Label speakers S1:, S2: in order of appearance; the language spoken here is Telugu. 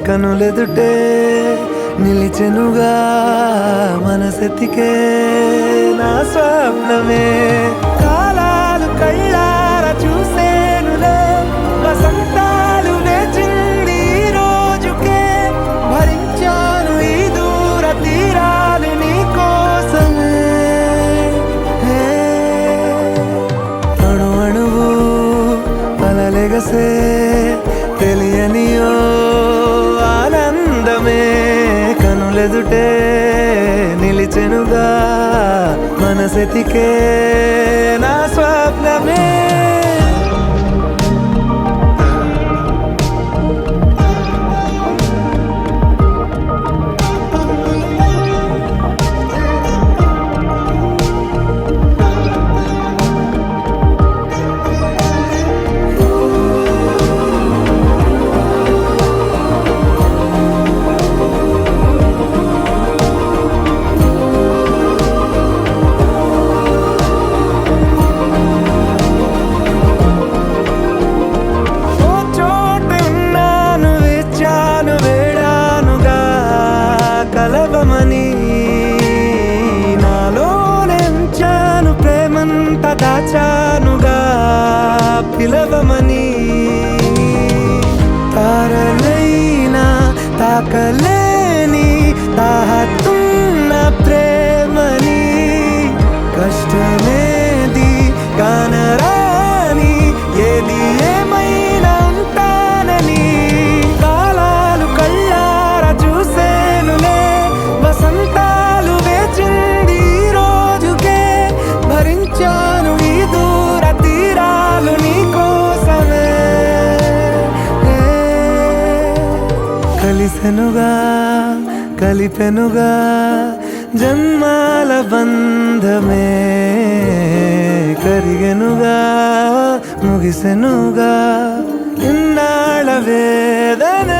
S1: కనులెదుటే నిలిచెనుగా మనసెతికే నా స్వప్నమే కాలాలు కళ్ళార చూసేనులే వసంతాలు వేచింది ఈ రోజుకే భరించాను ఈ దూర తీరాలు నీ కోసమే అణు అణువు అలలెగసే తెలియనియో ఆనందమే కనులెదుటే నిలిచెనుగా మనసెతికే నా స్వప్నమే కలవమని నాలోనెంచాను ప్రేమంత దాచానుగా పిలవమని తారలైనా తాకలేని తాహతున్న ప్రేమని కష్టమేది కానరాని ఏది ఏమైనా ఉంటానని కాలాలు కళ్ళార చూసేనులే వసంతాలు వేచింది ఈ రోజుకే భరించాను ఈ దూర తీరాలు నీ కోసమే కలిసెనుగా కలిపెనుగా జన్మాల బంధమే కరిగెనుగా ముగిసెనుగా ఇన్నాళ్ళ వేదన